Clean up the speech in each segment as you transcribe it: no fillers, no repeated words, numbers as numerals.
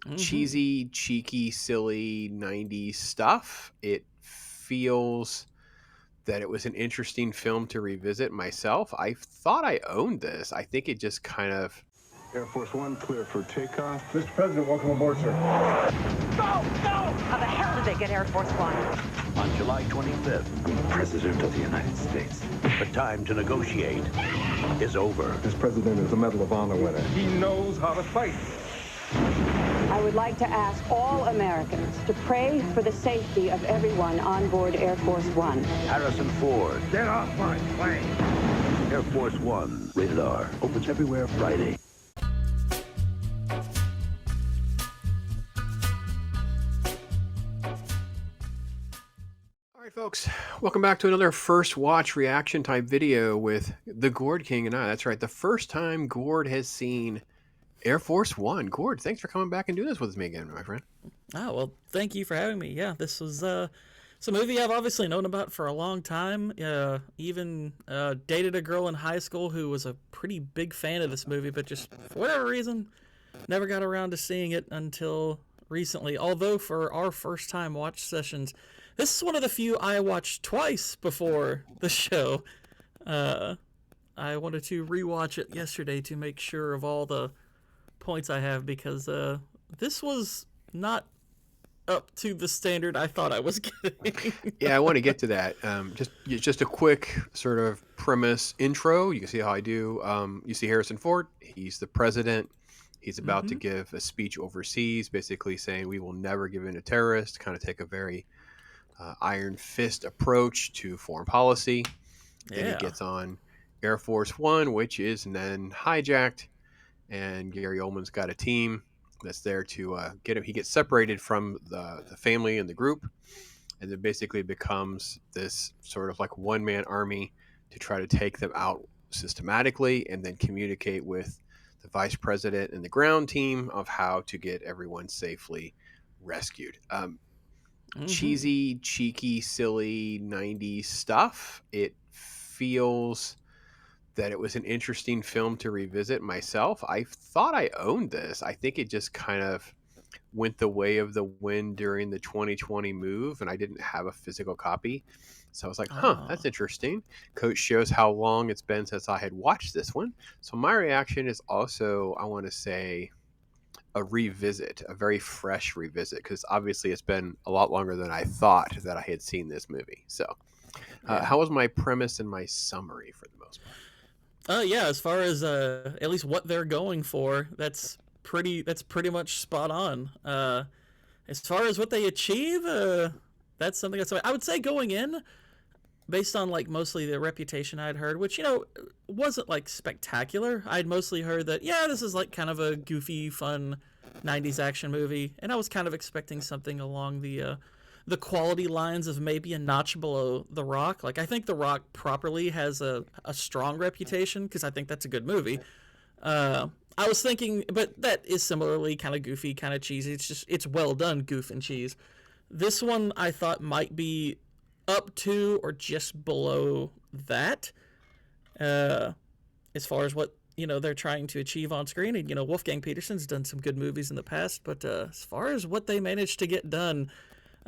Hmm. cheesy, cheeky, silly 90s stuff. It feels that it was an interesting film to revisit myself. I thought I owned this. I think it just kind of Air Force One, clear for takeoff. Mr. President, welcome aboard, sir. Go! Go! How the hell did they get Air Force One? On July 25th, I'm the President of the United States. the time to negotiate is over. This president is a Medal of Honor winner. He knows how to fight. I would like to ask all Americans to pray for the safety of everyone on board Air Force One. Harrison Ford, Get off my plane. Air Force One, rated R, opens everywhere Friday. All right, folks, welcome back to another first watch reaction type video with the Gourd King and I. That's right, the first time Gourd has seen Air Force One. Gourd, thanks for coming back and doing this with me again, my friend. Oh, well, thank you for having me. Yeah, this was it's a movie I've obviously known about for a long time. Even dated a girl in high school who was a pretty big fan of this movie, but just for whatever reason, never got around to seeing it until recently. Although for our first time watch sessions, this is one of the few I watched twice before the show. I wanted to rewatch it yesterday to make sure of all the points I have because this was not up to the standard I thought I was getting. Yeah, I want to get to that. Just a quick sort of premise intro. You can see how I do. You see Harrison Ford. He's the president. He's about to give a speech overseas, basically saying we will never give in to terrorists, kind of take a very iron fist approach to foreign policy. Then he Yeah. gets on Air Force One, which is then hijacked, and Gary Oldman's got a team that's there to get him. He gets separated from the family and the group, and then basically becomes this sort of like one-man army to try to take them out systematically, and then communicate with the vice president and the ground team of how to get everyone safely rescued. Cheesy, cheeky, silly 90s stuff. It feels that it was an interesting film to revisit myself. I thought I owned this. I think it just kind of went the way of the wind during the 2020 move, and I didn't have a physical copy. So I was like, that's interesting. Coach shows how long it's been since I had watched this one. So my reaction is also, I want to say, a revisit, a very fresh revisit, because obviously it's been a lot longer than I thought that I had seen this movie. So how was my premise and my summary for the most part? Yeah, as far as at least what they're going for, that's pretty much spot on. As far as what they achieve, that's something that's I would say going in, based on like mostly the reputation I'd heard, which wasn't like spectacular. I'd mostly heard that this is like kind of a goofy, fun 90s action movie, and I was kind of expecting something along the quality lines of maybe a notch below The Rock. Like I think The Rock properly has a strong reputation because I think that's a good movie. I was thinking, but that is similarly kind of goofy, kind of cheesy. It's well done goof and cheese. This one I thought might be up to or just below that, as far as what they're trying to achieve on screen. And Wolfgang Petersen's done some good movies in the past, but as far as what they managed to get done,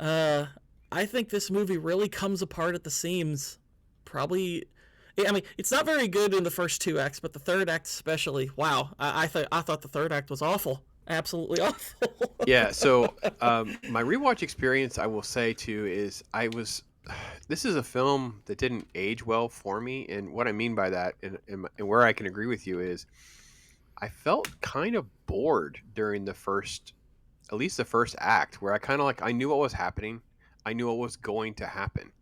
I think this movie really comes apart at the seams. Probably, I mean, it's not very good in the first two acts, but the third act especially. Wow, I thought the third act was awful, absolutely awful. Yeah. So my rewatch experience, I will say too, is this is a film that didn't age well for me, and what I mean by that, and where I can agree with you, is I felt kind of bored during at least the first act, where I kind of like, I knew what was happening. I knew what was going to happen.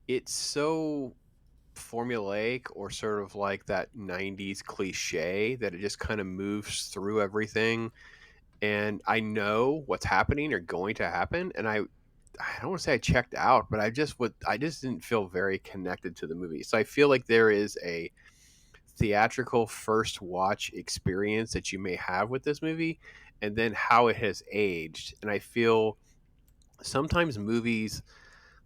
It's so formulaic, or sort of like that 90s cliche, that it just kind of moves through everything. And I know what's happening or going to happen. And I don't want to say I checked out, but I just didn't feel very connected to the movie. So I feel like there is a theatrical first watch experience that you may have with this movie, and then how it has aged. And I feel sometimes movies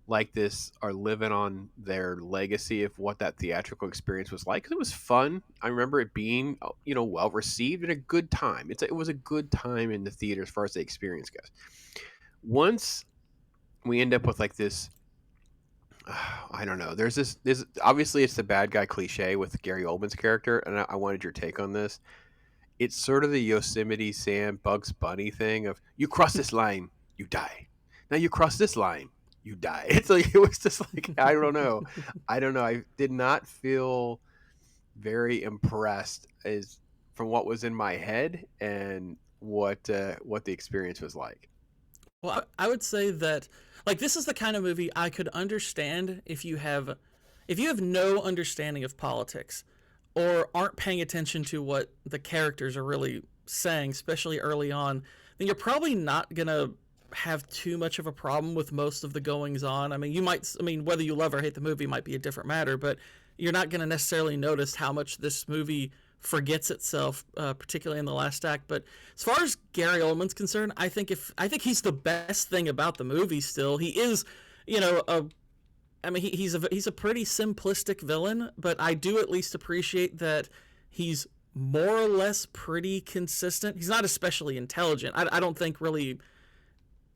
like this are living on their legacy of what that theatrical experience was like. 'Cause it was fun. I remember it being, well received and a good time. It was a good time in the theater as far as the experience goes. Once we end up with like this, I don't know. There's this. Obviously, it's the bad guy cliche with Gary Oldman's character, and I wanted your take on this. It's sort of the Yosemite Sam Bugs Bunny thing of you cross this line, you die. Now you cross this line, you die. It's like it was just like I don't know. I did not feel very impressed as from what was in my head and what the experience was like. Well, I would say that like this is the kind of movie I could understand if you have no understanding of politics or aren't paying attention to what the characters are really saying, especially early on, then you're probably not going to have too much of a problem with most of the goings on. I mean, whether you love or hate the movie might be a different matter, but you're not going to necessarily notice how much this movie forgets itself, particularly in the last act. But as far as Gary Oldman's concerned, I think he's the best thing about the movie. Still, he is, he's a pretty simplistic villain, but I do at least appreciate that he's more or less pretty consistent. He's not especially intelligent. I don't think really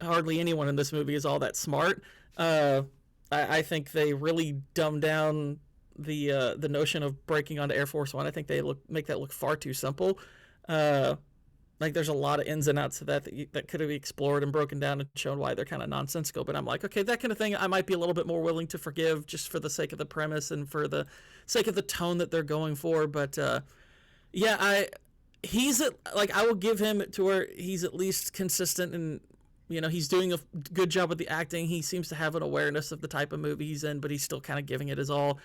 hardly anyone in this movie is all that smart. I think they really dumb down the notion of breaking onto Air Force One. I think they make that look far too simple. Like there's a lot of ins and outs of that could have been explored and broken down and shown why they're kind of nonsensical. But I'm like, okay, that kind of thing I might be a little bit more willing to forgive just for the sake of the premise and for the sake of the tone that they're going for. But yeah, I will give him to where he's at least consistent and he's doing a good job with the acting. He seems to have an awareness of the type of movie he's in, but he's still kind of giving it his all.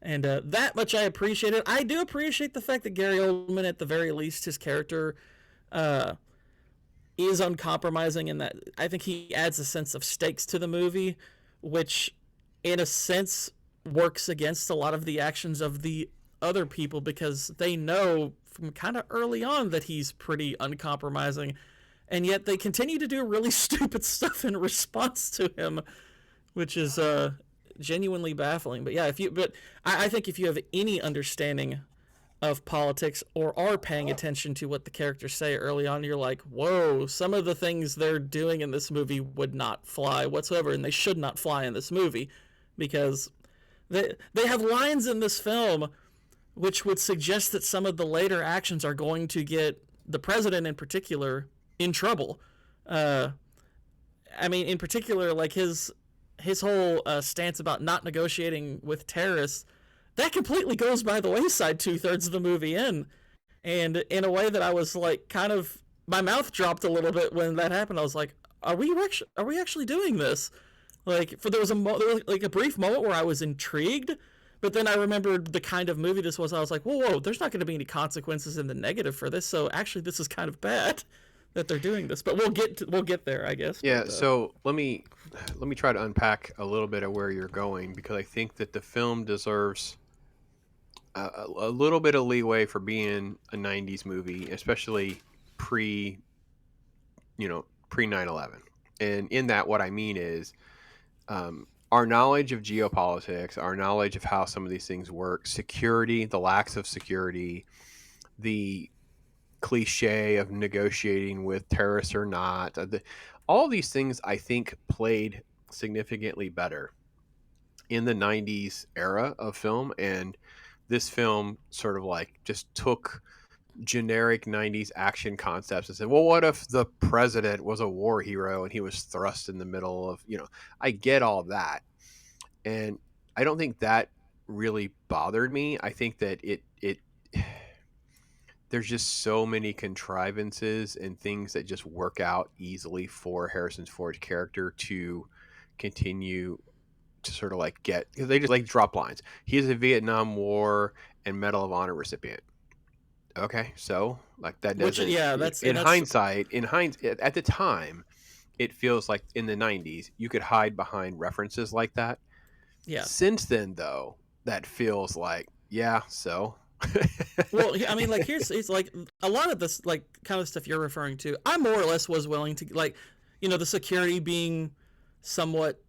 And that much I appreciate it. I do appreciate the fact that Gary Oldman, at the very least, his character is uncompromising in that I think he adds a sense of stakes to the movie, which in a sense works against a lot of the actions of the other people because they know from kind of early on that he's pretty uncompromising, and yet they continue to do really stupid stuff in response to him, which is genuinely baffling. But yeah, I think if you have any understanding of politics or are paying attention to what the characters say early on, you're like, whoa, some of the things they're doing in this movie would not fly whatsoever, and they should not fly in this movie because they have lines in this film which would suggest that some of the later actions are going to get the president in particular in trouble. I mean, in particular, like his whole stance about not negotiating with terrorists, that completely goes by the wayside 2/3 of the movie in. And in a way that I was like kind of, my mouth dropped a little bit when that happened. I was like, are we actually doing this? Like, there was a brief moment where I was intrigued, but then I remembered the kind of movie this was. I was like, whoa, there's not going to be any consequences in the negative for this. So actually this is kind of bad that they're doing this, but we'll get there, I guess. Yeah. But, So let me try to unpack a little bit of where you're going, because I think that the film deserves a little bit of leeway for being a 90s movie, especially pre 9/11. And in that, what I mean is our knowledge of geopolitics, our knowledge of how some of these things work, security, the lacks of security, the cliche of negotiating with terrorists or not, all these things I think played significantly better in the 90s era of film. And this film sort of like just took generic 90s action concepts and said, well, what if the president was a war hero and he was thrust in the middle of, I get all of that. And I don't think that really bothered me. I think that it there's just so many contrivances and things that just work out easily for Harrison Ford's character to continue to sort of like get, because they just like drop lines. He's a Vietnam War and Medal of Honor recipient. Okay, so like that doesn't. That's in hindsight. At the time, it feels like in the 90s you could hide behind references like that. Yeah. Since then, though, that feels like so. Well, I mean, like it's like a lot of this like kind of stuff you're referring to. I more or less was willing to like, the security being somewhat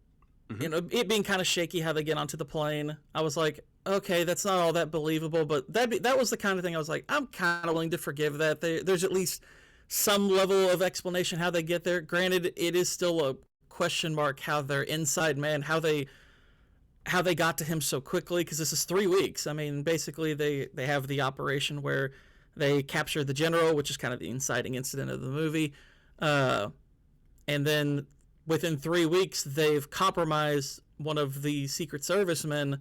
it being kind of shaky how they get onto the plane. I was like, okay, that's not all that believable, but that was the kind of thing I was like, I'm kind of willing to forgive that. There's at least some level of explanation how they get there. Granted, it is still a question mark how their inside man, how they got to him so quickly, because this is 3 weeks. I mean, basically they have the operation where they capture the general, which is kind of the inciting incident of the movie, and then within 3 weeks they've compromised one of the Secret Service men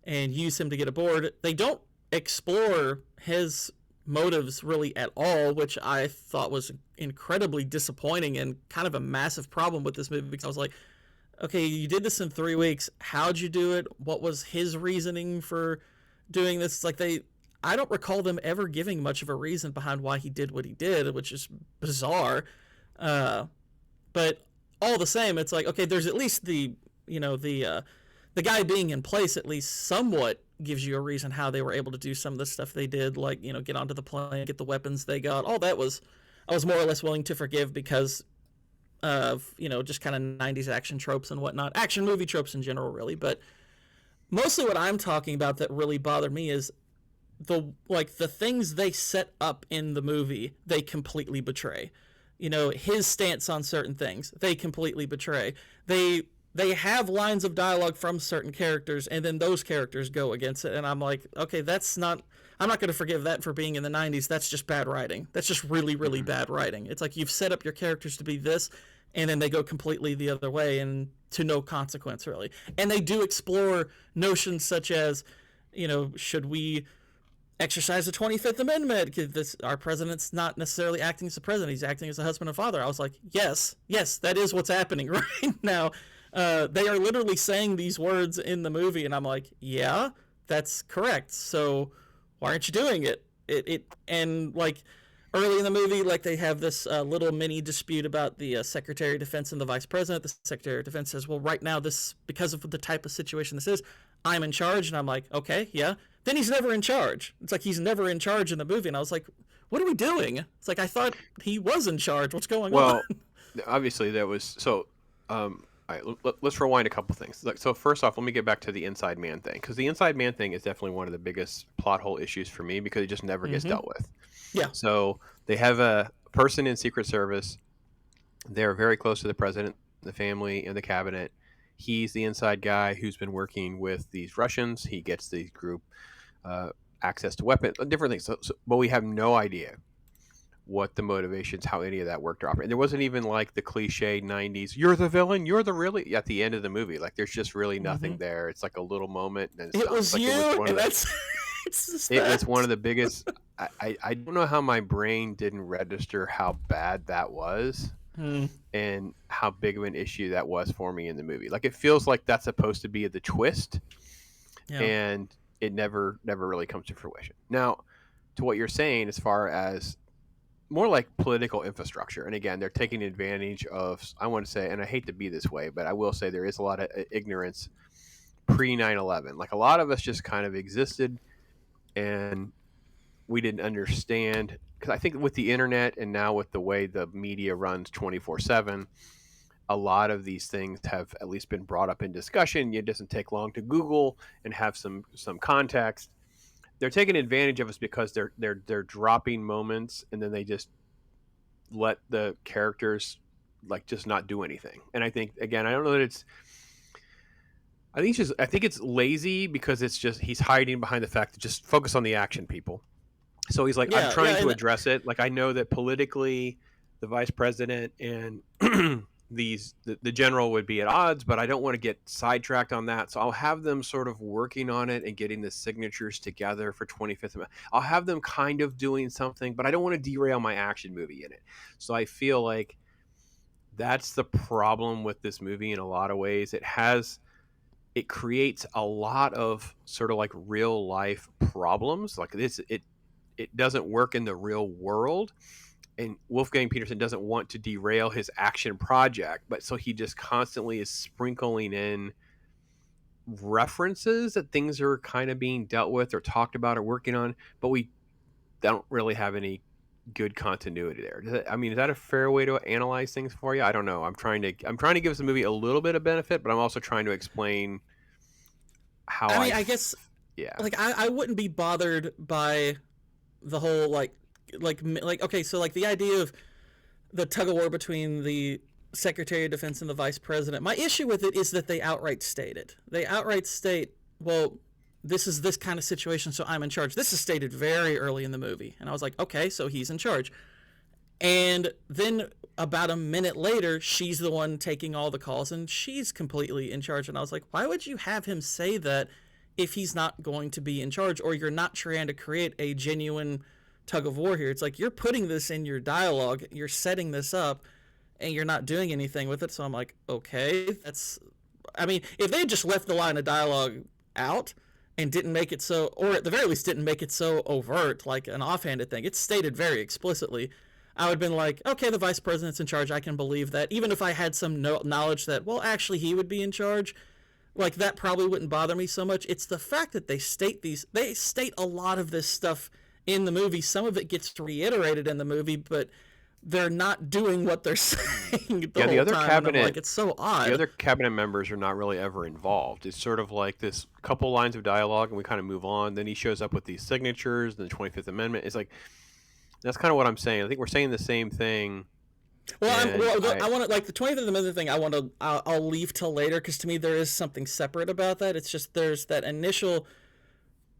and use him to get aboard. They don't explore his motives really at all, which I thought was incredibly disappointing and kind of a massive problem with this movie, because I was like, okay, you did this in 3 weeks. How'd you do it? What was his reasoning for doing this? It's like I don't recall them ever giving much of a reason behind why he did what he did, which is bizarre. But all the same, it's like, okay, there's at least the guy being in place at least somewhat gives you a reason how they were able to do some of the stuff they did, like, get onto the plane, get the weapons they got. All that I was more or less willing to forgive because of, just kind of 90s action tropes and whatnot. Action movie tropes in general, really. But mostly what I'm talking about that really bothered me is the things they set up in the movie, they completely betray. His stance on certain things, they completely betray. They have lines of dialogue from certain characters, and then those characters go against it. And I'm like, okay, I'm not going to forgive that for being in the 90s. That's just bad writing. That's just really, really bad writing. It's like you've set up your characters to be this, and then they go completely the other way, and to no consequence, really. And they do explore notions such as, should we exercise the 25th Amendment? Because our president's not necessarily acting as a president. He's acting as a husband and father. I was like, yes, that is what's happening right now. They are literally saying these words in the movie, and I'm like, yeah, that's correct. So why aren't you doing it? And like early in the movie, like they have this little mini dispute about the Secretary of Defense and the Vice President. The Secretary of Defense says, well, right now, because of the type of situation this is, I'm in charge. And I'm like, okay, yeah. Then he's never in charge. It's like he's never in charge in the movie. And I was like, what are we doing? It's like, I thought he was in charge. What's going on? Well, obviously that was so. All right, let's rewind a couple things. So first off, let me get back to the inside man thing, because the inside man thing is definitely one of the biggest plot hole issues for me, because it just never gets dealt with. Yeah. So they have a person in Secret Service. They're very close to the president, the family, and the cabinet. He's the inside guy who's been working with these Russians. He gets the group access to weapons, different things. But we have no idea what the motivations, how any of that worked or operated. There wasn't even like the cliche 90s, you're the villain, you're the really, at the end of the movie. Like there's just really nothing there. It's like a little moment. And it was like you, and that's... It was one of the biggest... I don't know how my brain didn't register how bad that was and how big of an issue that was for me in the movie. Like it feels like that's supposed to be the twist, and it never really comes to fruition. Now, to what you're saying as far as more like political infrastructure. And again, they're taking advantage of, I want to say, and I hate to be this way, but I will say there is a lot of ignorance pre 9/11. Like a lot of us just kind of existed and we didn't understand, because I think with the internet and now with the way the media runs 24/7, a lot of these things have at least been brought up in discussion. It doesn't take long to Google and have some context. They're taking advantage of us because they're dropping moments, and then they just let the characters like just not do anything. And I think, again, I don't know that it's. I think it's lazy, because it's just he's hiding behind the fact that just focus on the action, people. So he's like, I'm trying to address it. Like I know that politically, the vice president and the general would be at odds, but I don't want to get sidetracked on that. So I'll have them sort of working on it and getting the signatures together for 25th Amendment. I'll have them kind of doing something, but I don't want to derail my action movie in it. So I feel like that's the problem with this movie in a lot of ways. It creates a lot of sort of like real life problems. Like this, it doesn't work in the real world. And Wolfgang Peterson doesn't want to derail his action project, but so he just constantly is sprinkling in references that things are kind of being dealt with or talked about or working on, but we don't really have any good continuity there. I mean, is that a fair way to analyze things for you? I don't know. I'm trying to give the movie a little bit of benefit, but I'm also trying to explain how I mean, I guess yeah. like I wouldn't be bothered by the whole like okay, so like the idea of the tug of war between the Secretary of Defense and the Vice President. My issue with it is that they outright state it. They outright state, well, this is this kind of situation, so I'm in charge. This is stated very early in the movie. And I was like, okay, so he's in charge. And then about a minute later, she's the one taking all the calls, and she's completely in charge. And I was like, why would you have him say that if he's not going to be in charge, or you're not trying to create a genuine tug of war here? It's like you're putting this in your dialogue, you're setting this up, and you're not doing anything with it. So I'm like, okay, I mean, if they had just left the line of dialogue out and didn't make it so, or at the very least didn't make it so overt, like an offhanded thing, it's stated very explicitly, I would have been like, okay, the vice president's in charge, I can believe that. Even if I had some knowledge that, well, actually he would be in charge, like that probably wouldn't bother me so much. It's the fact that they state a lot of this stuff in the movie. Some of it gets reiterated in the movie, but they're not doing what they're saying the whole other time. cabinet, Like, it's so odd. The other cabinet members are not really ever involved. It's sort of like this couple lines of dialogue, and we kind of move on. Then he shows up with these signatures, the 25th Amendment. It's like, that's kind of what I'm saying. I think we're saying the same thing. Well, I want to, like, the 25th Amendment thing, I'll leave till later, because to me there is something separate about that. It's just there's that initial,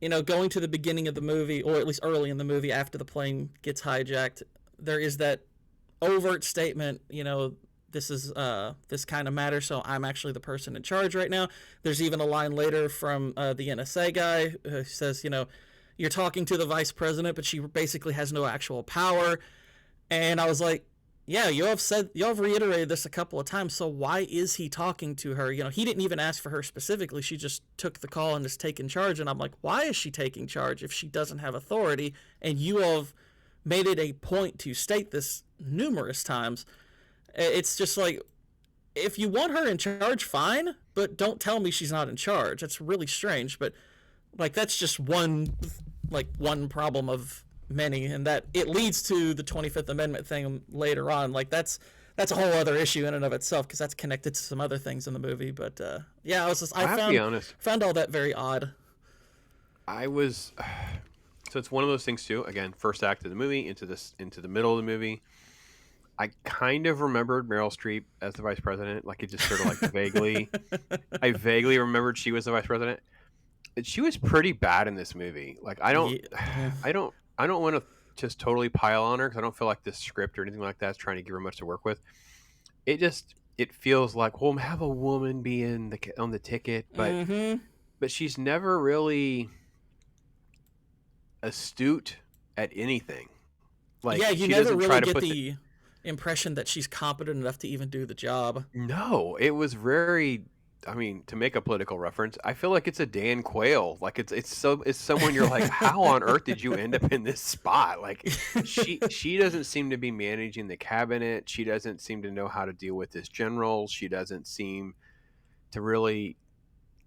going to the beginning of the movie, or at least early in the movie after the plane gets hijacked, there is that overt statement, this is this kind of matter, so I'm actually the person in charge right now. There's even a line later from the NSA guy who says, you're talking to the vice president, but she basically has no actual power. And I was like, yeah, y'all have reiterated this a couple of times, so why is he talking to her? He didn't even ask for her specifically. She just took the call and is taking charge. And I'm like, why is she taking charge if she doesn't have authority? And you all have made it a point to state this numerous times. It's just like, if you want her in charge, fine, but don't tell me she's not in charge. That's really strange, but like that's just one problem of many, and that it leads to the 25th Amendment thing later on. Like that's a whole other issue in and of itself, because that's connected to some other things in the movie. But yeah, I found all that very odd. So it's one of those things too. Again, first act of the movie into the middle of the movie. I kind of remembered Meryl Streep as the vice president. Like it just sort of like vaguely. I vaguely remembered she was the vice president. She was pretty bad in this movie. Like I don't want to just totally pile on her, because I don't feel like this script or anything like that is trying to give her much to work with. It feels like, well, have a woman be on the ticket, but she's never really astute at anything. Like, yeah, you never really get the impression that she's competent enough to even do the job. No, it was very. I mean, to make a political reference, I feel like it's a Dan Quayle. Like it's someone you're like, how on earth did you end up in this spot? Like she doesn't seem to be managing the cabinet. She doesn't seem to know how to deal with this general. She doesn't seem to really.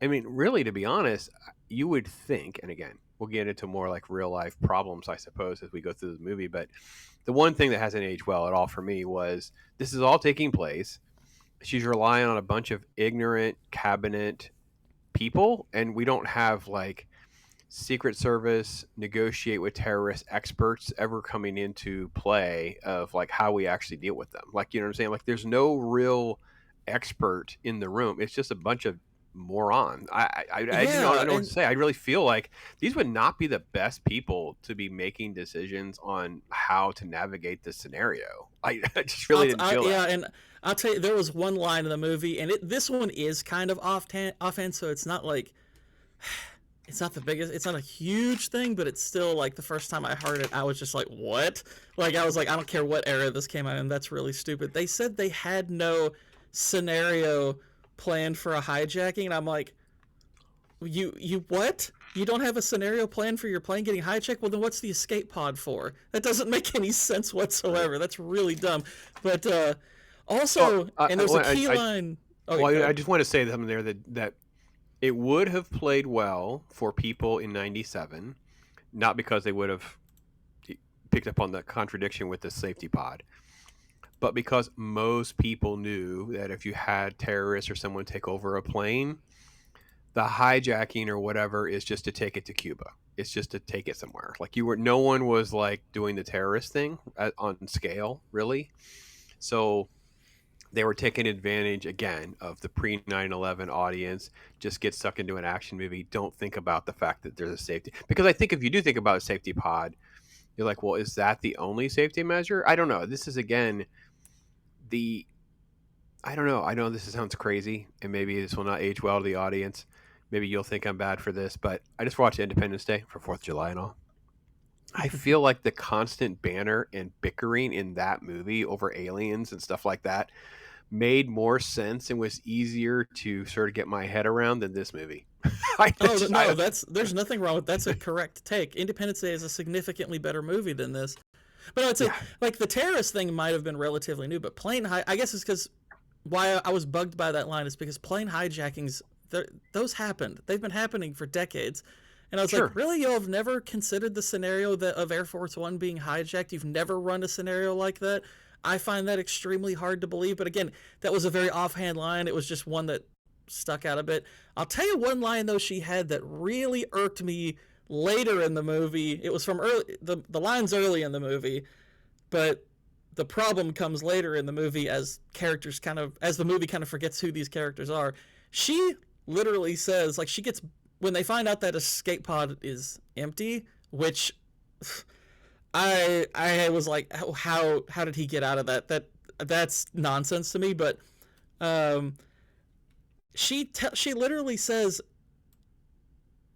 I mean, really, to be honest, you would think, and again, we'll get into more like real life problems, I suppose, as we go through the movie. But the one thing that hasn't aged well at all for me was this is all taking place. She's relying on a bunch of ignorant cabinet people, and we don't have like Secret Service negotiate with terrorist experts ever coming into play of like how we actually deal with them. Like, you know what I'm saying? Like there's no real expert in the room. It's just a bunch of moron. I don't know what to say. I really feel like these would not be the best people to be making decisions on how to navigate this scenario. I just really didn't feel that. Yeah, and I'll tell you, there was one line in the movie, and this one is kind of offhand, so it's not like, it's not the biggest, it's not a huge thing, but it's still like the first time I heard it, I was just like, what? Like, I was like, I don't care what era this came out in, that's really stupid. They said they had no scenario planned for a hijacking, and I'm like, you what? You don't have a scenario plan for your plane getting hijacked? Well, then what's the escape pod for? That doesn't make any sense whatsoever. That's really dumb. But also, and there's a key line. I just want to say something there that it would have played well for people in '97, not because they would have picked up on the contradiction with the safety pod. But because most people knew that if you had terrorists or someone take over a plane, the hijacking or whatever is just to take it to Cuba. It's just to take it somewhere. Like no one was like doing the terrorist thing on scale, really. So they were taking advantage again of the pre 9/11 audience. Just get stuck into an action movie. Don't think about the fact that there's a safety. Because I think if you do think about a safety pod, you're like, well, is that the only safety measure? I don't know. This is again I don't know. I know this sounds crazy, and maybe this will not age well to the audience. Maybe you'll think I'm bad for this, but I just watched Independence Day for 4th of July and all. I feel like the constant banter and bickering in that movie over aliens and stuff like that made more sense and was easier to sort of get my head around than this movie. There's nothing wrong with that's a correct take. Independence Day is a significantly better movie than this. But I'd say like the terrorist thing might have been relatively new, but I guess it's because why I was bugged by that line is because plane hijackings, those happened. They've been happening for decades. And I was like, really? Y'all have never considered the scenario of Air Force One being hijacked? You've never run a scenario like that? I find that extremely hard to believe. But again, that was a very offhand line. It was just one that stuck out a bit. I'll tell you one line, though, she had that really irked me later in the movie. It was from the line's early in the movie, but the problem comes later in the movie as the movie kind of forgets who these characters are. She literally says, like, when they find out that escape pod is empty, which I was like, how did he get out of that? That's nonsense to me. But she literally says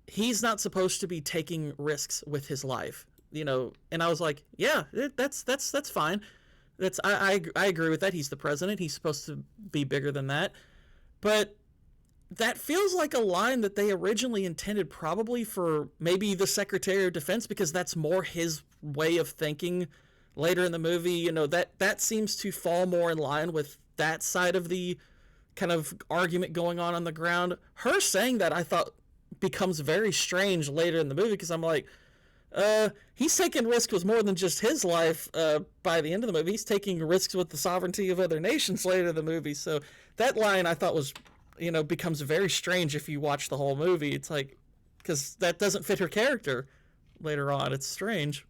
he's not supposed to be taking risks with his life, And I was like, yeah, that's fine. I agree with that. He's the president. He's supposed to be bigger than that. But that feels like a line that they originally intended probably for maybe the Secretary of Defense, because that's more his way of thinking later in the movie. That seems to fall more in line with that side of the kind of argument going on the ground. Her saying that, I thought, becomes very strange later in the movie, because I'm like, he's taking risks with more than just his life. By the end of the movie, he's taking risks with the sovereignty of other nations later in the movie. So that line I thought was, becomes very strange if you watch the whole movie. It's like, because that doesn't fit her character later on. It's strange.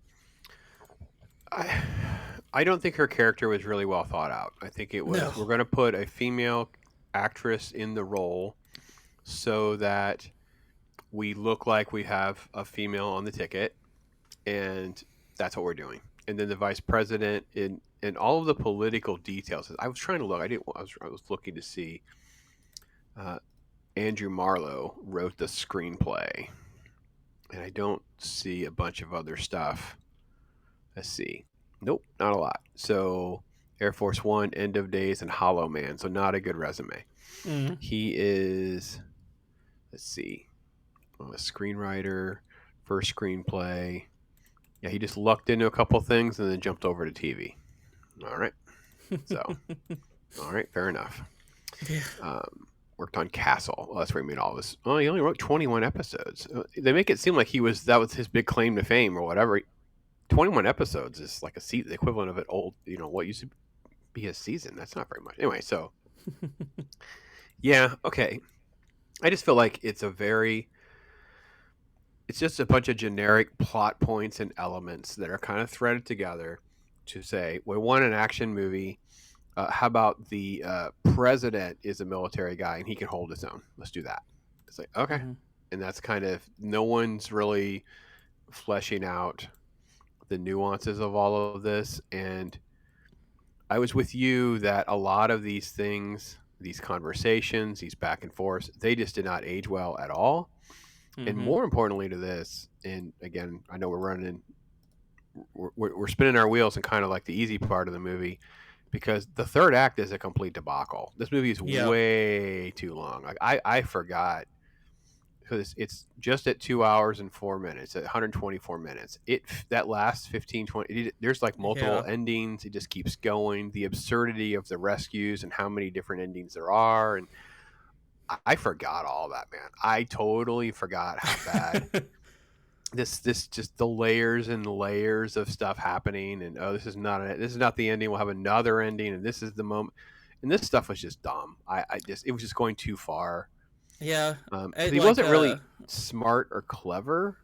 I don't think her character was really well thought out. I think it was, we're going to put a female actress in the role so that we look like we have a female on the ticket, and that's what we're doing. And then the vice president and all of the political details. I was trying to look. I was looking to see. Andrew Marlowe wrote the screenplay, and I don't see a bunch of other stuff. Let's see. Nope, not a lot. So Air Force One, End of Days, and Hollow Man. So not a good resume. Mm-hmm. He is, let's see, a screenwriter, first screenplay. Yeah, he just lucked into a couple things and then jumped over to TV. All right. So, all right, fair enough. Yeah. Worked on Castle. Well, that's where he made all this. Oh, he only wrote 21 episodes. They make it seem like that was his big claim to fame or whatever. 21 episodes is like the equivalent of what used to be a season. That's not very much. Anyway, so yeah, okay. I just feel like it's just a bunch of generic plot points and elements that are kind of threaded together to say, we want an action movie. How about the president is a military guy and he can hold his own? Let's do that. It's like, okay. Mm-hmm. And that's kind of, no one's really fleshing out the nuances of all of this. And I was with you that a lot of these things, these conversations, these back and forths, they just did not age well at all. Mm-hmm. And more importantly to this, and again, I know we're spinning our wheels in kind of like the easy part of the movie, because the third act is a complete debacle. This movie is way too long. Like I forgot, because it's just at 2 hours and 4 minutes, at 124 minutes. That last 15, 20, there's like multiple endings. It just keeps going. The absurdity of the rescues and how many different endings there are. And I forgot all that, man. I totally forgot how bad this just the layers and layers of stuff happening, and this is not the ending. We'll have another ending, and this is the moment. And this stuff was just dumb. I just it was just going too far. Yeah, 'Cause he like wasn't really smart or clever.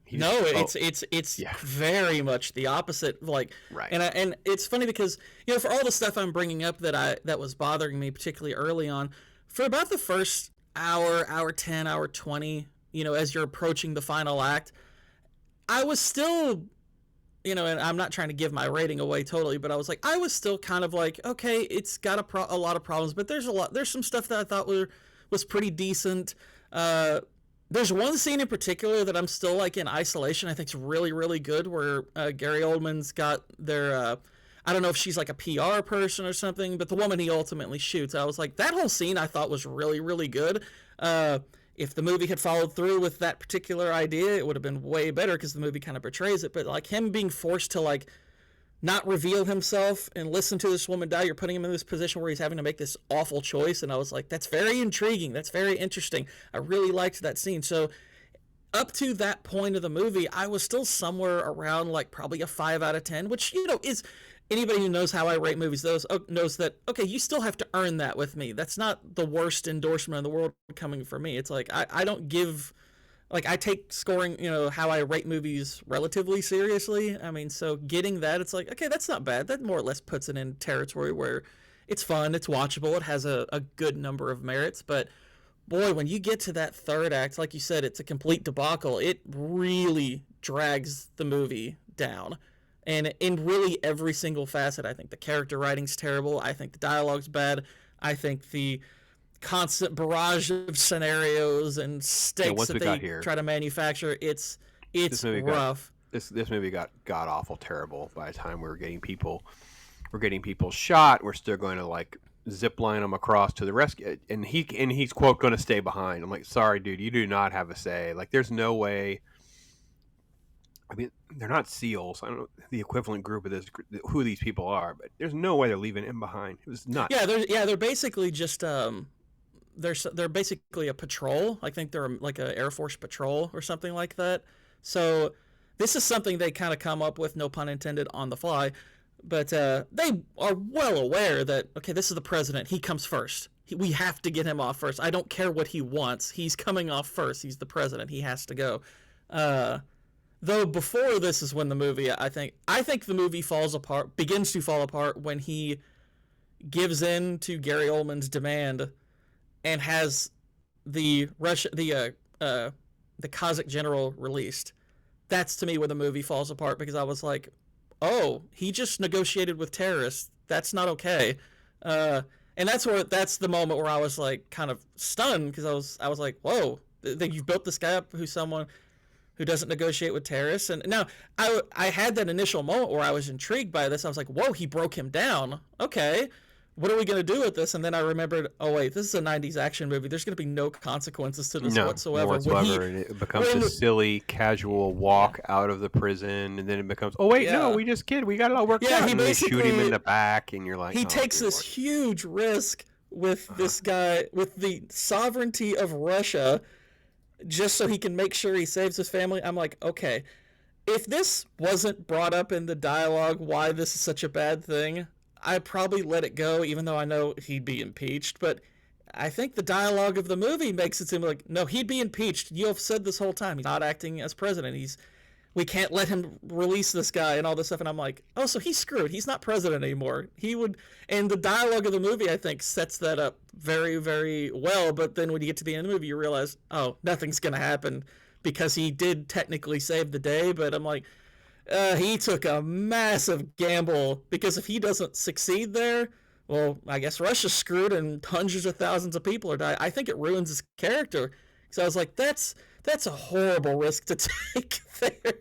He no, just, it's yeah. very much the opposite. Like, Right. and it's funny because for all the stuff I'm bringing up that was bothering me particularly early on, for about the first hour 10, hour 20, as you're approaching the final act, I was still, and I'm not trying to give my rating away totally, but I was still kind of like, okay, it's got a lot of problems, but there's some stuff that I thought was pretty decent. There's one scene in particular that I'm still like in isolation. I think it's really, really good where Gary Oldman's got their, I don't know if she's like a PR person or something, but the woman he ultimately shoots. I was like, that whole scene I thought was really, really good. If the movie had followed through with that particular idea, it would have been way better because the movie kind of betrays it. But like him being forced to like not reveal himself and listen to this woman die, you're putting him in this position where he's having to make this awful choice. And I was like, that's very intriguing. That's very interesting. I really liked that scene. So up to that point of the movie, I was still somewhere around like probably a 5 out of 10, which, is anybody who knows how I rate movies knows that, okay, you still have to earn that with me. That's not the worst endorsement in the world coming from me. It's like, I don't give... Like, I take scoring, how I rate movies relatively seriously. I mean, so getting that, it's like, okay, that's not bad. That more or less puts it in territory where it's fun, it's watchable, it has a good number of merits. But, boy, when you get to that third act, like you said, it's a complete debacle. It really drags the movie down. And in really every single facet, I think the character writing's terrible. I think the dialogue's bad. I think the constant barrage of scenarios and stakes that they try to manufacture, it's rough. This movie got god awful terrible by the time we're getting people shot. We're still going to like zip line them across to the rescue, and he's quote going to stay behind. I'm like, sorry dude, you do not have a say. Like, there's no way. I mean, they're not SEALs. I don't know the equivalent group of this, who these people are, but there's no way they're leaving him behind. It was nuts. They're basically just they're basically a patrol. I think they're like an Air Force patrol or something like that. So this is something they kind of come up with, no pun intended, on the fly. But they are well aware that, okay, this is the president. He comes first. We have to get him off first. I don't care what he wants. He's coming off first. He's the president. He has to go. Though before this is when the movie, I think the movie begins to fall apart when he gives in to Gary Oldman's demand and has the Kazakh general released. That's to me where the movie falls apart, because I was like, oh, he just negotiated with terrorists. That's not okay. And that's the moment where I was like kind of stunned, because I was like, whoa, you've built this guy up who's someone who doesn't negotiate with terrorists. And now I had that initial moment where I was intrigued by this. I was like, whoa, he broke him down. Okay. What are we going to do with this? And then I remembered, oh, wait, this is a 90s action movie. There's going to be no consequences to this whatsoever. And it becomes a silly, casual walk out of the prison, and then it becomes, oh, wait, no, we just kidded. We got it all worked out. And they shoot him in the back, and you're like, he takes this huge risk with this guy, with the sovereignty of Russia, just so he can make sure he saves his family. I'm like, okay, if this wasn't brought up in the dialogue why this is such a bad thing, I'd probably let it go, even though I know he'd be impeached. But I think the dialogue of the movie makes it seem like, no, he'd be impeached. You have said this whole time he's not acting as president. We can't let him release this guy and all this stuff. And I'm like, oh, so he's screwed. He's not president anymore. And the dialogue of the movie, I think, sets that up very, very well. But then when you get to the end of the movie, you realize, oh, nothing's going to happen, because he did technically save the day. But I'm like, he took a massive gamble, because if he doesn't succeed there, well, I guess Russia's screwed and hundreds of thousands of people are dying. I think it ruins his character. So I was like, that's a horrible risk to take there.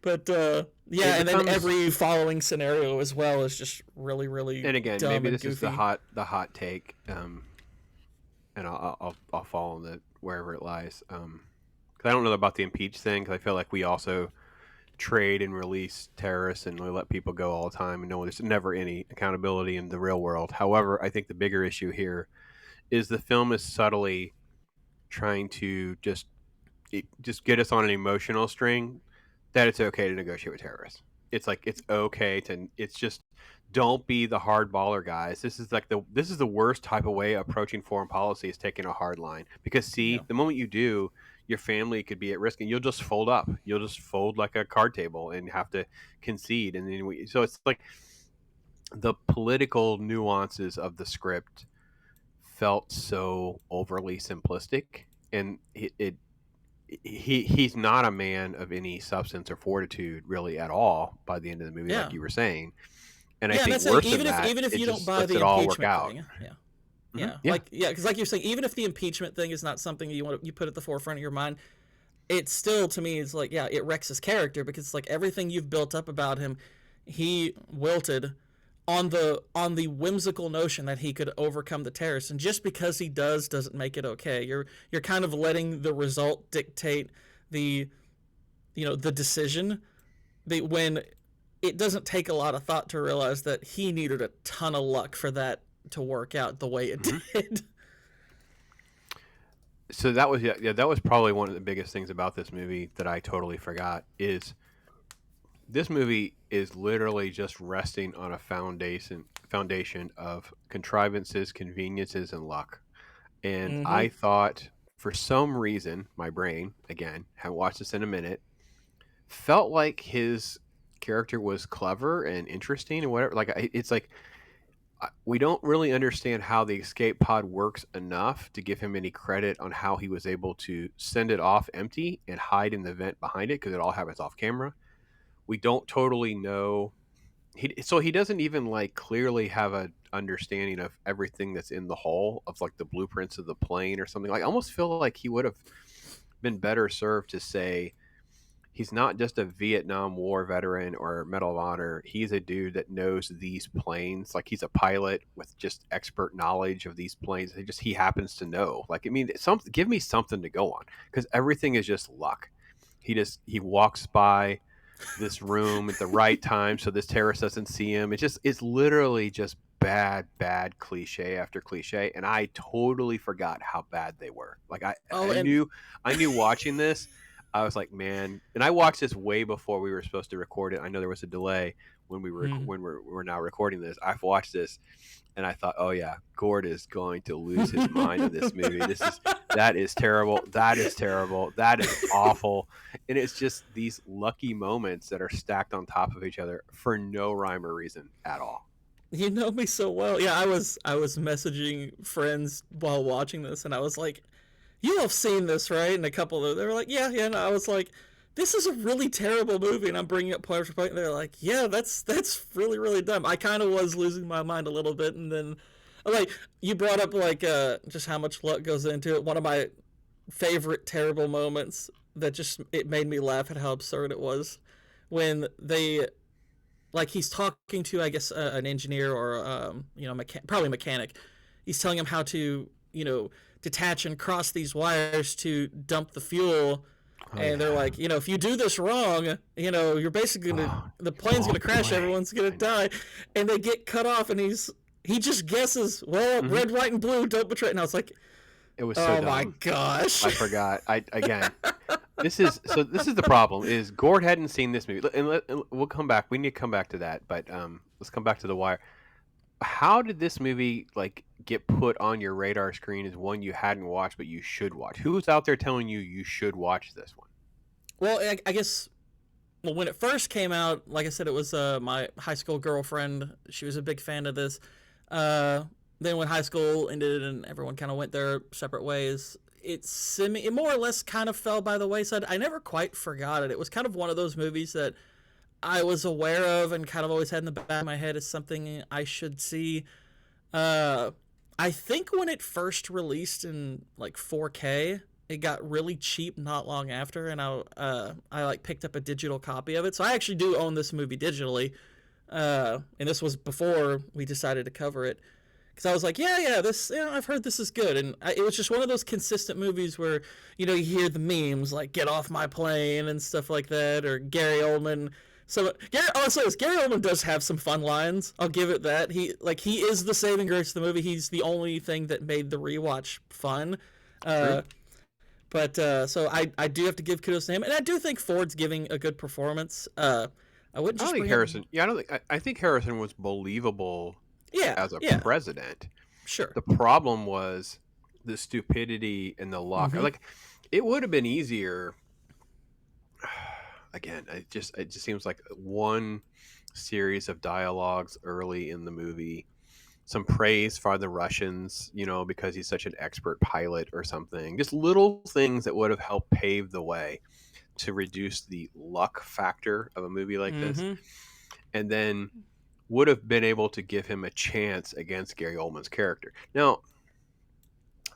But and then every following scenario as well is just really, really and again, dumb maybe and this goofy. is the hot take, and I'll follow it wherever it lies. Because I don't know about the impeach thing, because I feel like we also trade and release terrorists and we let people go all the time, and there's never any accountability in the real world. However, I think the bigger issue here is the film is subtly trying to just just get us on an emotional string that it's okay to negotiate with terrorists. It's like it's okay to. It's just don't be the hardballer guys. This is the worst type of way approaching foreign policy is taking a hard line because Yeah. the moment you do, your family could be at risk and you'll just fold up. You'll just fold like a card table and have to concede. And then so it's like the political nuances of the script felt so overly simplistic, and he's not a man of any substance or fortitude really at all by the end of the movie, Yeah. like you were saying. And I Yeah, and think that's worse like, than that, even if it you don't just buy lets the it all work impeachment out. thing, yeah, Mhm. yeah, Yeah. because like you're saying, even if the impeachment thing is not something you put at the forefront of your mind, it still to me is like, yeah, it wrecks his character because it's like everything you've built up about him, he wilted on the whimsical notion that he could overcome the terrorists, and just because he doesn't make it okay. You're kind of letting the result dictate the the decision, when it doesn't take a lot of thought to realize that he needed a ton of luck for that to work out the way it did. So that was that was probably one of the biggest things about this movie that I totally forgot is this movie is literally just resting on a foundation of contrivances, conveniences, and luck. And Mm-hmm. I thought for some reason, my brain, again, haven't watched this in a minute, felt like his character was clever and interesting and whatever. Like it's like we don't really understand how the escape pod works enough to give him any credit on how he was able to send it off empty and hide in the vent behind it because it all happens off camera. We don't totally know. He doesn't even like clearly have a understanding of everything that's in the hull of like the blueprints of the plane or something. Like I almost feel like he would have been better served to say he's not just a Vietnam War veteran or Medal of Honor. He's a dude that knows these planes. Like he's a pilot with just expert knowledge of these planes. He happens to know. Like I mean, give me something to go on because everything is just luck. He walks by this room at the right time so this terrorist doesn't see him. It's literally just bad cliche after cliche, and I totally forgot how bad they were. Like I knew watching this, I was like, man, and I watched this way before we were supposed to record it. I know there was a delay when we're now recording this. I've watched this and I thought, oh yeah, Gourd is going to lose his mind in this movie. That is terrible. That is terrible. That is awful. And it's just these lucky moments that are stacked on top of each other for no rhyme or reason at all. You know me so well. Yeah, I was messaging friends while watching this, and I was like, "You have seen this, right?" And a couple of them, they were like, "Yeah." And I was like, "This is a really terrible movie," and I'm bringing up point for point, and they're like, "Yeah, that's really really dumb." I kind of was losing my mind a little bit, and then like you brought up like just how much luck goes into it. One of my favorite terrible moments that just it made me laugh at how absurd it was when they like he's talking to I guess an engineer or probably mechanic. He's telling him how to detach and cross these wires to dump the fuel. And they're like, if you do this wrong, you're basically the plane's gonna crash, everyone's gonna die, and they get cut off, and he just guesses, well, red, white, and blue, don't betray. And I was like, it was so dumb. My gosh, I forgot. This is the problem. Is Gourd hadn't seen this movie, and we'll come back. We need to come back to that, but let's come back to The Wire. How did this movie like get put on your radar screen as one you hadn't watched but you should watch? Who's out there telling you should watch this one? Well, I guess when it first came out, like I said, it was my high school girlfriend. She was a big fan of this. Then when high school ended and everyone kind of went their separate ways, it more or less kind of fell by the wayside. I never quite forgot it. It was kind of one of those movies that I was aware of and kind of always had in the back of my head as something I should see. I think when it first released in like 4K, it got really cheap not long after, and I like picked up a digital copy of it. So I actually do own this movie digitally, and this was before we decided to cover it. Because I was like, yeah, this, I've heard this is good, and it was just one of those consistent movies where, you hear the memes like "Get off my plane" and stuff like that, or Gary Oldman. So Gary Oldman does have some fun lines. I'll give it that. He is the saving grace of the movie. He's the only thing that made the rewatch fun. But so I do have to give kudos to him, and I do think Ford's giving a good performance. I wouldn't I don't just think bring Harrison. up. Yeah, I don't think. I think Harrison was believable Yeah, as a yeah, president. sure. The problem was the stupidity and the luck. Hmm. Like, it would have been easier. Again, it just seems like one series of dialogues early in the movie, some praise for the Russians, because he's such an expert pilot or something. Just little things that would have helped pave the way to reduce the luck factor of a movie like this, Hmm. and then would have been able to give him a chance against Gary Oldman's character. Now,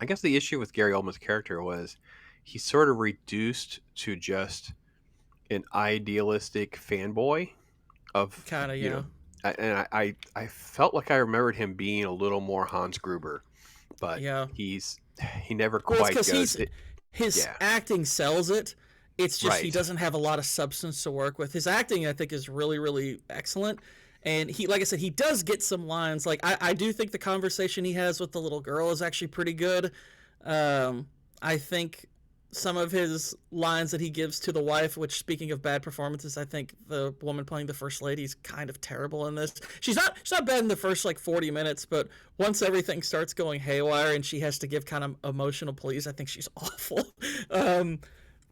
I guess the issue with Gary Oldman's character was he's sort of reduced to just an idealistic fanboy of, Kind of, yeah. and I felt like I remembered him being a little more Hans Gruber, but Yeah. he never Well, it's quite because goes. his Yeah, acting sells it. It's just he right. doesn't have a lot of substance to work with. His acting, I think, is really, really excellent. And he, like I said, he does get some lines. Like I do think the conversation he has with the little girl is actually pretty good. I think some of his lines that he gives to the wife, which, speaking of bad performances, I think the woman playing the first lady is kind of terrible in this. She's not bad in the first like 40 minutes, but once everything starts going haywire and she has to give kind of emotional pleas, I think she's awful.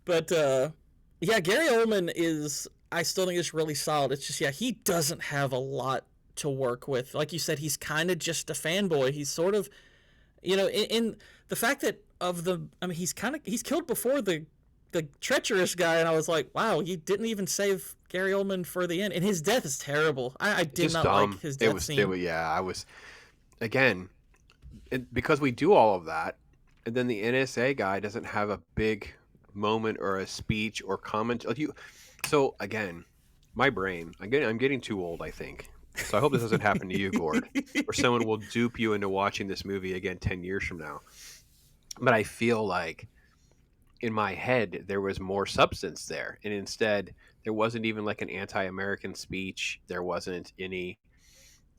But yeah, Gary Oldman is, I still think, is really solid. It's just, yeah, he doesn't have a lot to work with. Like you said, he's kind of just a fanboy. He's sort of, in the fact that he's killed before the treacherous guy, and I was like, wow, you didn't even save Gary Oldman for the end, and his death is terrible. I did Just not dumb. like his death scene. Yeah, I was, again, because we do all of that, and then the NSA guy doesn't have a big moment or a speech or comment. Like so again, my brain, I'm getting too old, I think. So I hope this doesn't happen to you, Gord, or someone will dupe you into watching this movie again 10 years from now. But I feel like in my head there was more substance there, and instead there wasn't even like an anti-American speech. There wasn't any,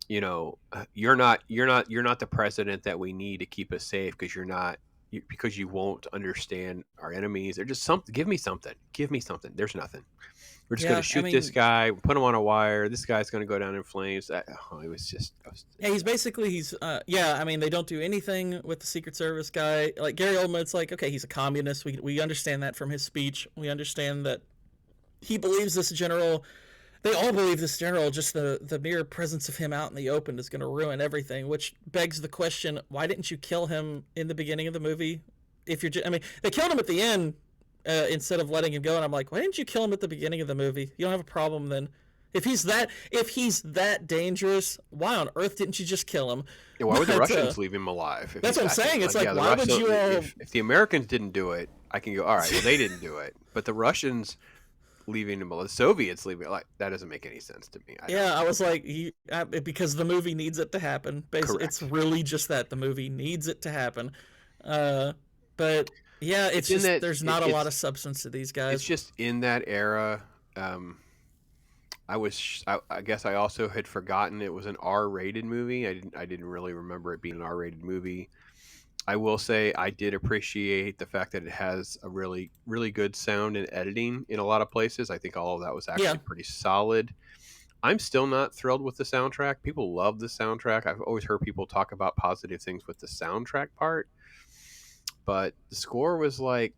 you're not the president that we need to keep us safe because because you won't understand our enemies. Or just something. Give me something. There's nothing. We're just going Yeah, to I shoot this mean, guy, put him on a wire. This guy's going to go down in flames. yeah, yeah, I mean, they don't do anything with the Secret Service guy. Like Gary Oldman, it's like, okay, he's a communist. We understand that from his speech. We understand that he believes this general. They all believe this general. Just the mere presence of him out in the open is going to ruin everything. Which begs the question: why didn't you kill him in the beginning of the movie? If you're, I mean, they killed him at the end instead of letting him go, and I'm like, why didn't you kill him at the beginning of the movie? You don't have a problem then. If he's that dangerous, why on earth didn't you just kill him? Yeah, why would the But, Russians leave him alive? If that's he's what I'm that saying. It's like, yeah, why would you all? If the Americans didn't do it, I can go, all right, well, they didn't do it. But the Russians leaving him alive, the Soviets leaving, like, that doesn't make any sense to me. I was like, because the movie needs it to happen. Basically, Correct. it's really just that the movie needs it to happen. But yeah, it's just there's not a lot of substance to these guys. It's just in that era. I guess I also had forgotten it was an R-rated movie. I didn't really remember it being an R-rated movie. I will say I did appreciate the fact that it has a really, really good sound and editing in a lot of places. I think all of that was actually pretty solid. I'm still not thrilled with the soundtrack. People love the soundtrack. I've always heard people talk about positive things with the soundtrack part, but the score was like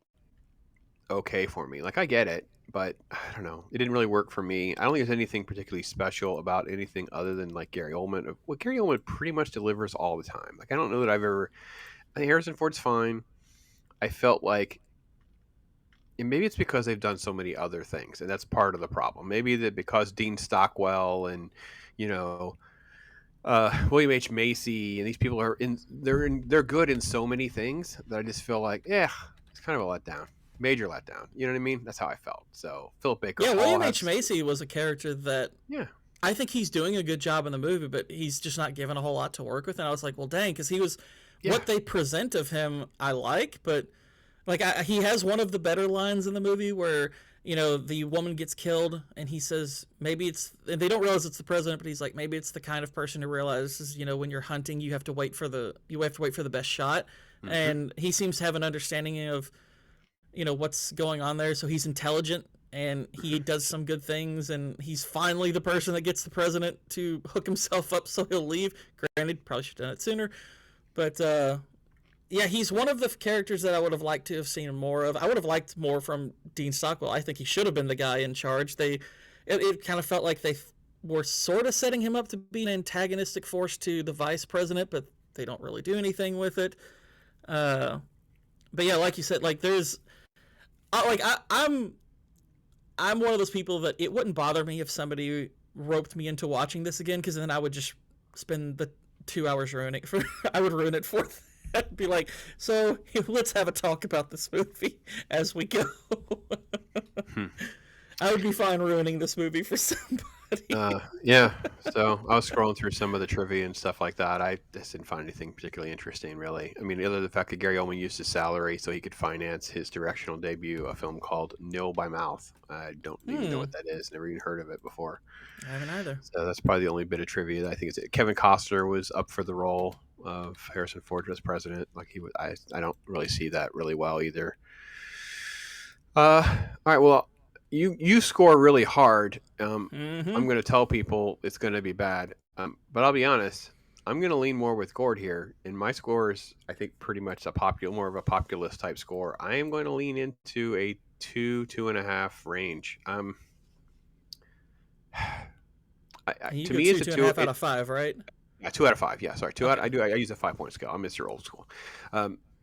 okay for me. Like, I get it, but I don't know. It didn't really work for me. I don't think there's anything particularly special about anything other than like Gary Oldman. Well, Gary Oldman pretty much delivers all the time. Like, I don't know that I think Harrison Ford's fine. I felt like, and maybe it's because they've done so many other things, and that's part of the problem. Maybe that because Dean Stockwell and you know William H. Macy and these people they're good in so many things that I just feel like, yeah, it's kind of a letdown, major letdown. You know what I mean? That's how I felt. So Philip Baker. Yeah, William H. Macy was a character that I think he's doing a good job in the movie, but he's just not given a whole lot to work with. And I was like, well, dang, because he was what they present of him, I like, but like he has one of the better lines in the movie where the woman gets killed and he says maybe and they don't realize it's the president, but he's like, maybe it's the kind of person who realizes when you're hunting you have to wait for the best shot. Mm-hmm. And he seems to have an understanding of what's going on there. So he's intelligent and he does some good things, and he's finally the person that gets the president to hook himself up so he'll leave. Granted, probably should have done it sooner, but yeah, he's one of the characters that I would have liked to have seen more of. I would have liked more from Dean Stockwell. I think he should have been the guy in charge. It kind of felt like they were sort of setting him up to be an antagonistic force to the vice president, but they don't really do anything with it. But yeah, like you said, like I'm one of those people that it wouldn't bother me if somebody roped me into watching this again, because then I would just spend the 2 hours ruining it I would ruin it for them. I'd be like, so let's have a talk about this movie as we go. I would be fine ruining this movie for somebody. Yeah. So I was scrolling through some of the trivia and stuff like that. I just didn't find anything particularly interesting, really. I mean, other than the fact that Gary Oldman used his salary so he could finance his directional debut, a film called Nil by Mouth. I don't even know what that is. Never even heard of it before. I haven't either. So that's probably the only bit of trivia that I think is it. Kevin Costner was up for the role of Harrison Ford as president. Like he would, I don't really see that really well either. All right. Well, you score really hard. I'm going to tell people it's going to be bad. But I'll be honest. I'm going to lean more with Gourd here, and my score is, I think, pretty much more of a populist type score. I am going to lean into a 2.5 range. You To go me, it's a 2.5 out of 5, right? Yeah, 2 out of 5. Yeah, sorry, two out. I use a 5-point scale. I'm Mr. Old School.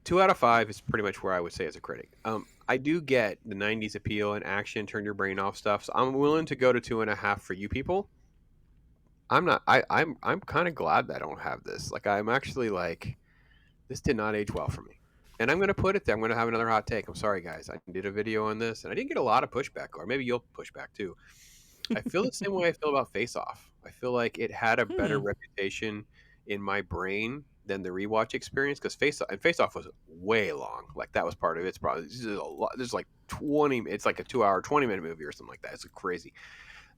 2 out of 5 is pretty much where I would say as a critic. I do get the '90s appeal and action, turn your brain off stuff. So I'm willing to go to 2.5 for you people. I'm not. I'm kind of glad that I don't have this. Like, I'm actually like, this did not age well for me. And I'm going to put it there. I'm going to have another hot take. I'm sorry, guys. I did a video on this, and I didn't get a lot of pushback, or maybe you'll push back too. I feel the same way I feel about Face Off. I feel like it had a better reputation in my brain than the rewatch experience, because Face Off was way long. Like, that was part of it. It's probably there's like 20. It's like a 2-hour, 20-minute movie or something like that. It's crazy.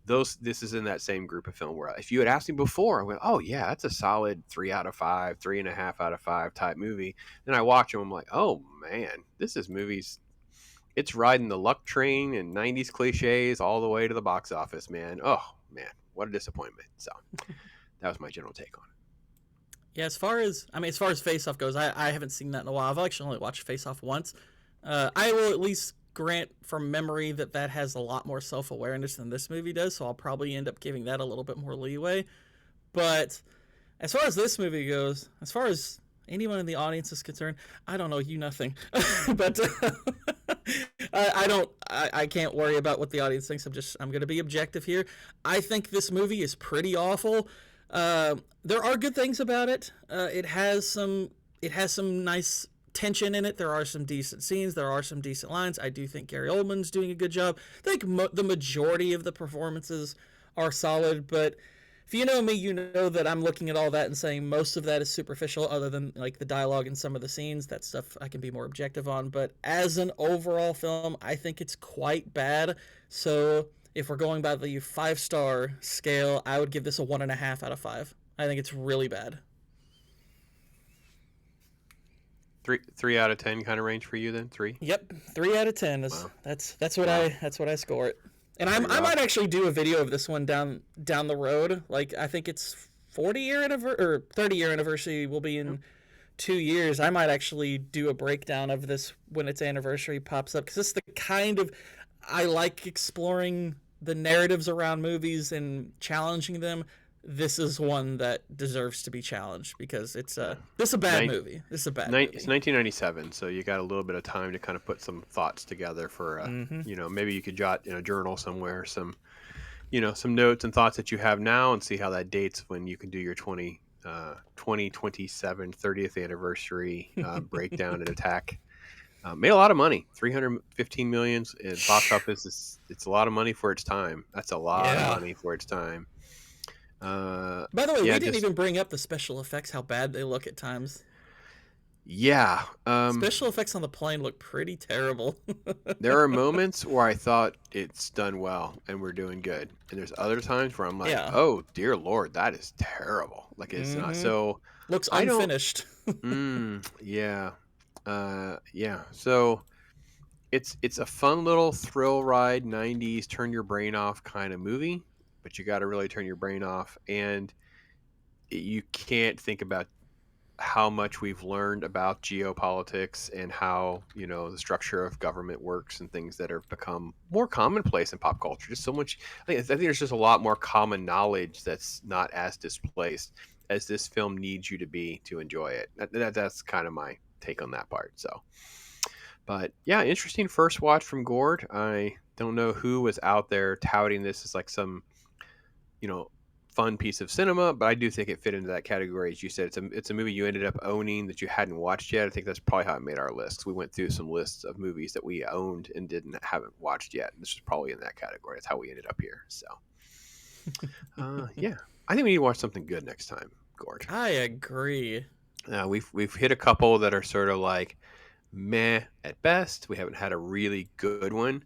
This is in that same group of film where if you had asked me before, I went, oh yeah, that's a solid 3 out of 5, 3.5 out of 5 type movie. Then I watch them, I'm like, oh man, this is movies. It's riding the luck train and 90s cliches all the way to the box office, man. Oh man, what a disappointment. So that was my general take on it. Yeah, as far as Face Off goes, I haven't seen that in a while. I've actually only watched Face Off once. I will at least grant from memory that has a lot more self-awareness than this movie does, so I'll probably end up giving that a little bit more leeway. But as far as this movie goes, as far as anyone in the audience is concerned, I don't know you nothing. But I can't worry about what the audience thinks. I'm going to be objective here. I think this movie is pretty awful. There are good things about it. It has some nice tension in it. There are some decent scenes. There are some decent lines. I do think Gary Oldman's doing a good job. I think the majority of the performances are solid, but if you know me, you know that I'm looking at all that and saying most of that is superficial, other than like the dialogue and some of the scenes. That stuff I can be more objective on. But as an overall film, I think it's quite bad. So if we're going by the 5-star scale, I would give this a 1.5 out of 5. I think it's really bad. 3 out of 10 kind of range for you then? 3? Yep, 3 out of 10 is wow. That's what I score it. And I might actually do a video of this one down the road. Like, I think it's 30-year anniversary will be in 2 years. I might actually do a breakdown of this when its anniversary pops up, because it's the kind of, I like exploring the narratives around movies and challenging them. This is one that deserves to be challenged, because this is a bad movie. This is a bad movie. It's 1997, so you got a little bit of time to kind of put some thoughts together for, maybe you could jot in a journal somewhere some notes and thoughts that you have now, and see how that dates when you can do your 2027 30th anniversary breakdown and attack. Made a lot of money, $315 million in box office. It's a lot of money for its time. That's a lot of money for its time. By the way, we didn't even bring up the special effects, how bad they look at times. Yeah. Special effects on the plane look pretty terrible. There are moments where I thought it's done well and we're doing good. And there's other times where I'm like, oh, dear Lord, that is terrible. Like, it's not so... Looks unfinished. Yeah. Yeah. So it's a fun little thrill ride, 90s turn your brain off kind of movie, but you got to really turn your brain off, and you can't think about how much we've learned about geopolitics and how, the structure of government works and things that have become more commonplace in pop culture. Just so much. I think there's just a lot more common knowledge that's not as displaced as this film needs you to be to enjoy it. That's kind of my take on that part. So, but yeah, interesting first watch from Gourd. I don't know who was out there touting this as like some, fun piece of cinema, but I do think it fit into that category. As you said, it's a movie you ended up owning that you hadn't watched yet. I think that's probably how it made our list. We went through some lists of movies that we owned and haven't watched yet. And this is probably in that category. That's how we ended up here. So, yeah, I think we need to watch something good next time, Gord. I agree. We've hit a couple that are sort of like meh at best. We haven't had a really good one.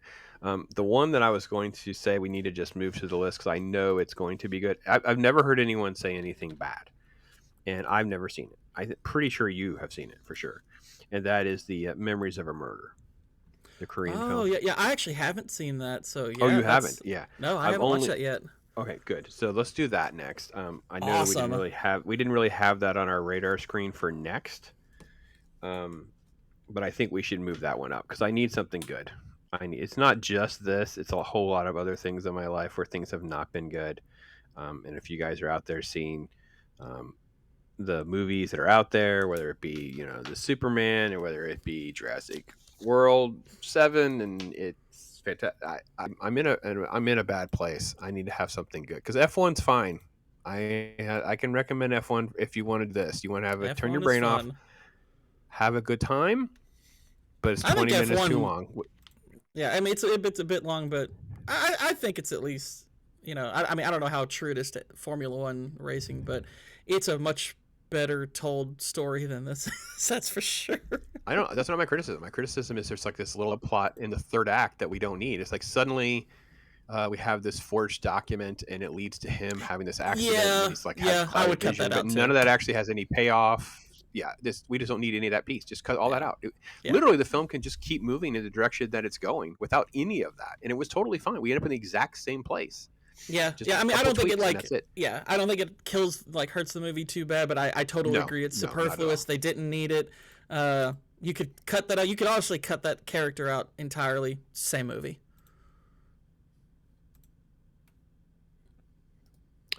The one that I was going to say we need to just move to the list because I know it's going to be good. I've never heard anyone say anything bad, and I've never seen it. I'm pretty sure you have seen it for sure, and that is the Memories of a Murder, the Korean film. Oh yeah, I actually haven't seen that. So yeah. Oh, you haven't? Yeah. No, I haven't watched that yet. Okay, good. So let's do that next. I know Awesome. we didn't really have that on our radar screen for next, but I think we should move that one up because I need something good. It's not just this, it's a whole lot of other things in my life where things have not been good. And if you guys are out there seeing the movies that are out there, whether it be, the Superman or whether it be Jurassic World 7, and it's fantastic. I'm in a bad place. I need to have something good because F1's fine. I can recommend F1 if you wanted this. You want to have turn your brain off, have a good time, but it's 20 minutes F1, too long. Yeah, I mean it's a bit long, but I think it's at least I mean I don't know how true it is to Formula One racing, but it's a much better told story than this. That's for sure. That's not my criticism. My criticism is there's like this little plot in the third act that we don't need. It's like suddenly we have this forged document and it leads to him having this accident. Yeah, and he's like, I would cut that out. But none of that actually has any payoff. Yeah, we just don't need any of that piece. Just cut all that out. Yeah. Literally, the film can just keep moving in the direction that it's going without any of that, and it was totally fine. We end up in the exact same place. Yeah, Just I mean, I don't think it that's it. Yeah, I don't think it hurts the movie too bad, but I totally agree. It's superfluous. They didn't need it. You could cut that out. You could obviously cut that character out entirely. Same movie.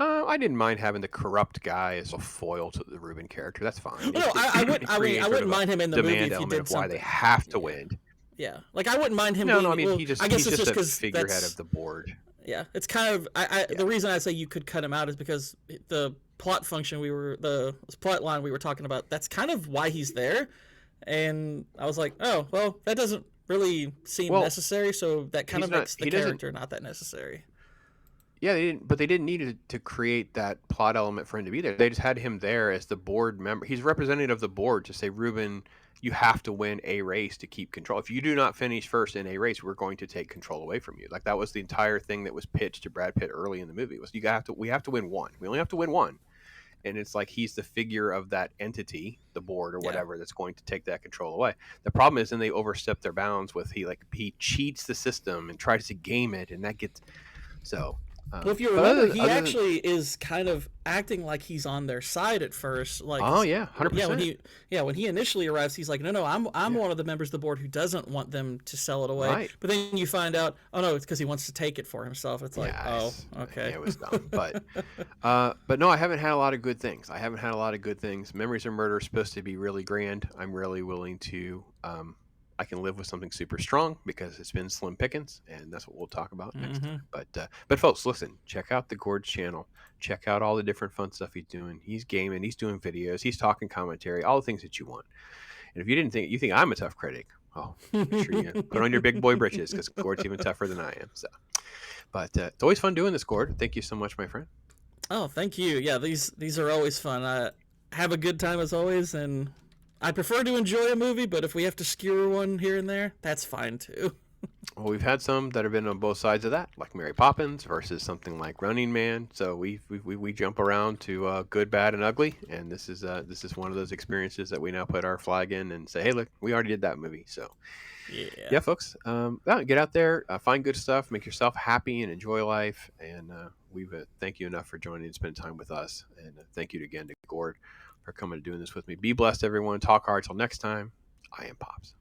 I didn't mind having the corrupt guy as a foil to the Ruben character. That's fine. No, I wouldn't mind him in the movie if you did something. Why they have to win. Yeah, like I wouldn't mind him. No, I mean, I guess he's it's just a figurehead of the board. Yeah, it's kind of. The reason I say you could cut him out is because the plot function the plot line we were talking about. That's kind of why he's there, and I was like, oh well, that doesn't really seem necessary. So that kind of makes the character not that necessary. Yeah, they didn't need to create that plot element for him to be there. They just had him there as the board member. He's representative of the board to say, Ruben, you have to win a race to keep control. If you do not finish first in a race, we're going to take control away from you. Like that was the entire thing that was pitched to Brad Pitt early in the movie was we have to win one. We only have to win one. And it's like he's the figure of that entity, the board or whatever, that's going to take that control away. The problem is then they overstep their bounds with he cheats the system and tries to game it, and that gets so. Well, if you remember, he actually is kind of acting like he's on their side at first. Like, oh yeah, 100%. When he initially arrives, he's like, no, I'm one of the members of the board who doesn't want them to sell it away. Right. But then you find out, oh no, it's because he wants to take it for himself. It's like, oh, okay. Yeah, it was dumb. But no, I haven't had a lot of good things. Memories of Murder is supposed to be really grand. I'm really willing to. I can live with something super strong because it's been slim pickings, and that's what we'll talk about next time. But folks, listen, check out the Gourd channel. Check out all the different fun stuff he's doing. He's gaming, he's doing videos, he's talking commentary, all the things that you want. And if you think I'm a tough critic, make sure you put on your big boy britches because Gourd's even tougher than I am. So, but it's always fun doing this, Gourd. Thank you so much, my friend. Oh, thank you. Yeah, these are always fun. I have a good time as always, and I prefer to enjoy a movie, but if we have to skewer one here and there, that's fine too. Well, we've had some that have been on both sides of that, like Mary Poppins versus something like Running Man. So we jump around to good, bad, and ugly, and this is one of those experiences that we now put our flag in and say, hey, look, we already did that movie. So Yeah. yeah, folks, get out there, find good stuff, make yourself happy, and enjoy life. And we thank you enough for joining and spending time with us, and thank you again to Gord for coming and doing this with me. Be blessed, everyone. Talk hard. Till next time. I am Pops.